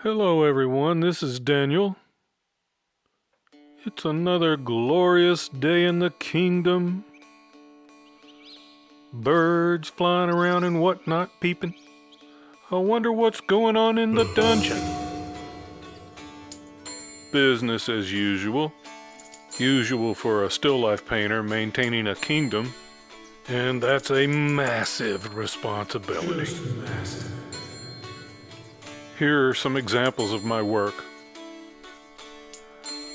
Hello everyone, this is Daniel. It's another glorious day in the kingdom. Birds flying around and whatnot peeping. I wonder what's going on in the dungeon. Business as usual. Usual for a still life painter maintaining a kingdom. And that's a massive responsibility. Just massive. Here are some examples of my work.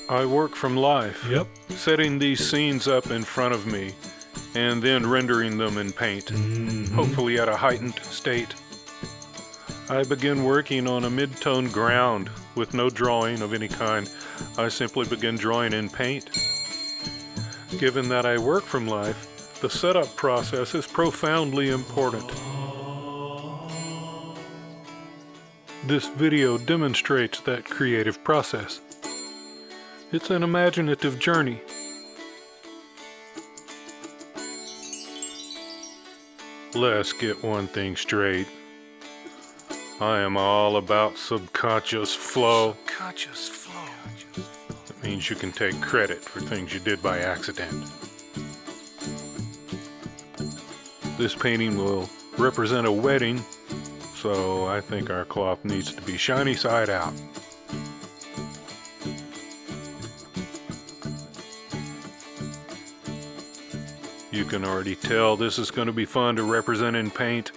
I work from life, Yep. setting these scenes up in front of me, and then rendering them in paint, hopefully at a heightened state. I begin working on a mid-tone ground with no drawing of any kind. I simply begin drawing in paint. Given that I work from life, the setup process is profoundly important. This video demonstrates that creative process. It's an imaginative journey. Let's get one thing straight. I am all about subconscious flow. Subconscious flow. It means you can take credit for things you did by accident. This painting will represent a wedding, so I think our cloth needs to be shiny side out. You can already tell this is going to be fun to represent in paint.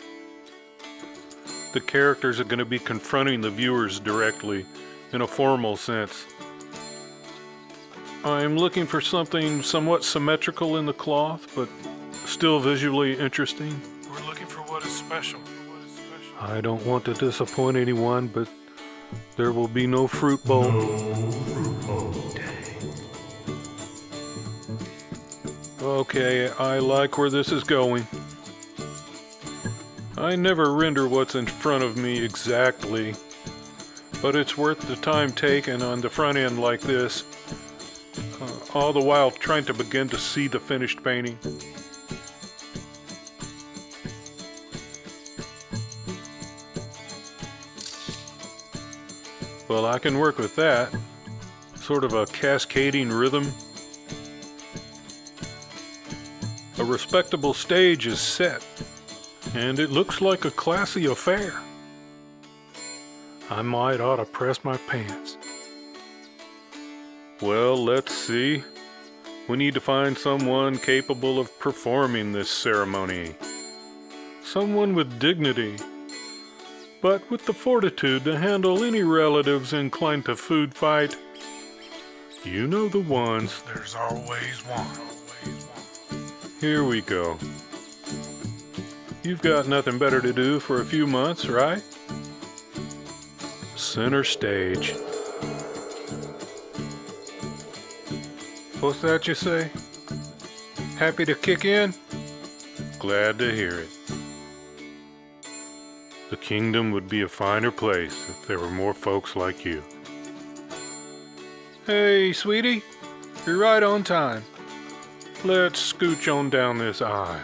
The characters are going to be confronting the viewers directly in a formal sense. I'm looking for something somewhat symmetrical in the cloth, but still visually interesting. We're looking for what is special. I don't want to disappoint anyone, but there will be no fruit bowl. Okay, I like where this is going. I never render what's in front of me exactly, but it's worth the time taken on the front end like this, all the while trying to begin to see the finished painting. Well, I can work with that. Sort of a cascading rhythm. A respectable stage is set, and it looks like a classy affair. I might ought to press my pants. Well, let's see. We need to find someone capable of performing this ceremony. Someone with dignity, but with the fortitude to handle any relatives inclined to food fight. You know the ones. There's always one. Here we go. You've got nothing better to do for a few months, right? Center stage. What's that you say? Happy to kick in? Glad to hear it. The kingdom would be a finer place if there were more folks like you. Hey, sweetie, you're right on time. Let's scooch on down this aisle.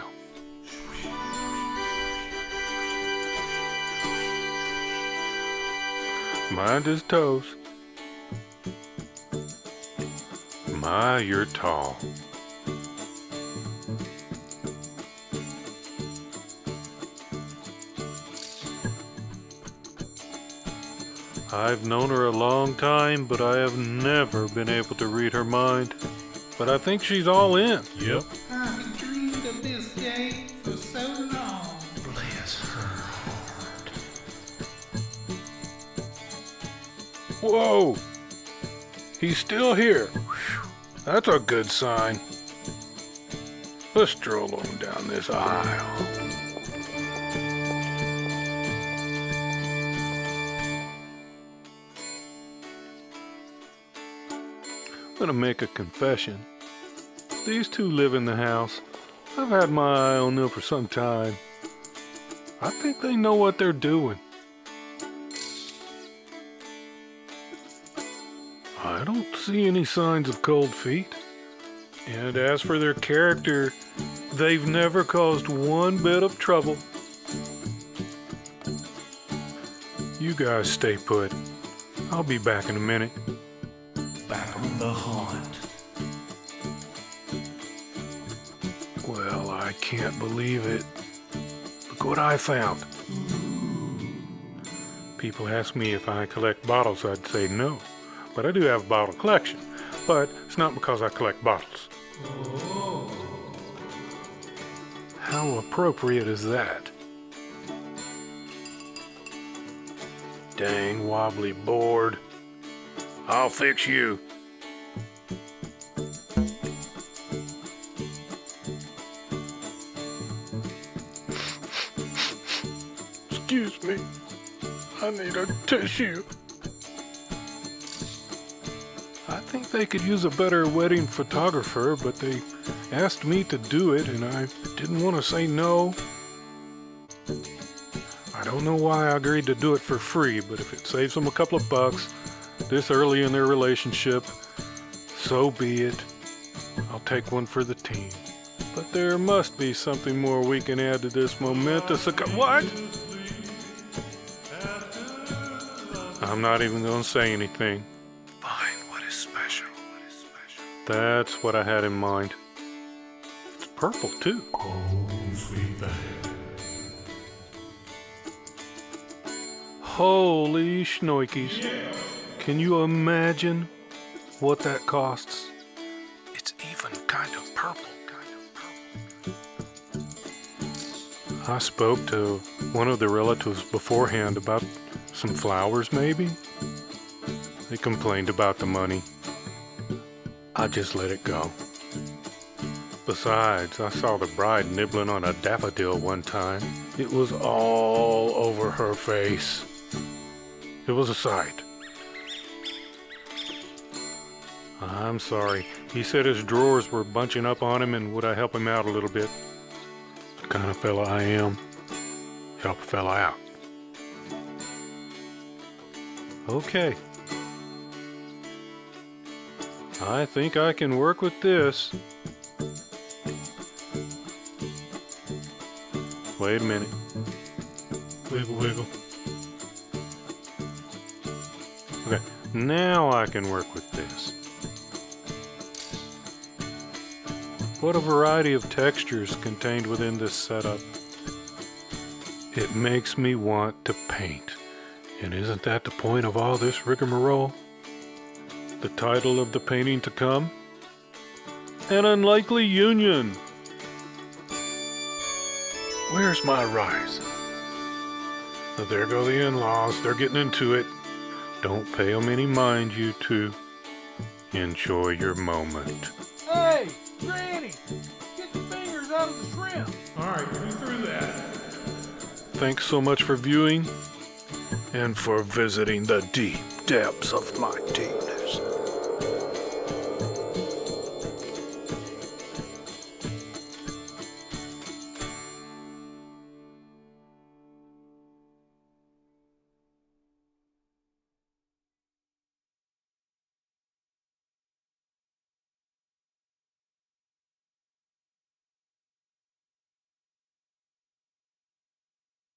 Mind his toes. My, you're tall. I've known her a long time, but I have never been able to read her mind. But I think she's all in. Yep. I've dreamed of this day for so long. Bless her heart. Whoa! He's still here. That's a good sign. Let's stroll on down this aisle. I'm gonna make a confession. These two live in the house. I've had my eye on them for some time. I think they know what they're doing. I don't see any signs of cold feet. And as for their character, they've never caused one bit of trouble. You guys stay put. I'll be back in a minute. Back on the hunt. Well, I can't believe it. Look what I found. People ask me if I collect bottles, I'd say no. But I do have a bottle collection. But it's not because I collect bottles. How appropriate is that? Dang wobbly board. I'll fix you. Excuse me. I need a tissue. I think they could use a better wedding photographer, but they asked me to do it and I didn't want to say no. I don't know why I agreed to do it for free, but if it saves them a couple of bucks this early in their relationship, so be it. I'll take one for the team. But there must be something more we can add to this momentous what? I'm not even going to say anything. Find what is special. That's what I had in mind. It's purple, too. Oh, sweet thing. Holy schnoikies. Yeah. Can you imagine what that costs? It's even kind of purple. I spoke to one of the relatives beforehand about some flowers, maybe. They complained about the money. I just let it go. Besides, I saw the bride nibbling on a daffodil one time. It was all over her face. It was a sight. I'm sorry. He said his drawers were bunching up on him and would I help him out a little bit? The kind of fella I am. Help a fella out. Okay. I think I can work with this. Wait a minute. Wiggle, wiggle. Okay, now I can work with this. What a variety of textures contained within this setup. It makes me want to paint. And isn't that the point of all this rigmarole? The title of the painting to come? An Unlikely Union. Where's my rise? Now there go the in-laws. They're getting into it. Don't pay them any mind, you two. Enjoy your moment. Hey, Granny! Get your fingers out of the shrimp! Alright, we through that. Thanks so much for viewing and for visiting the deep depths of my teeth.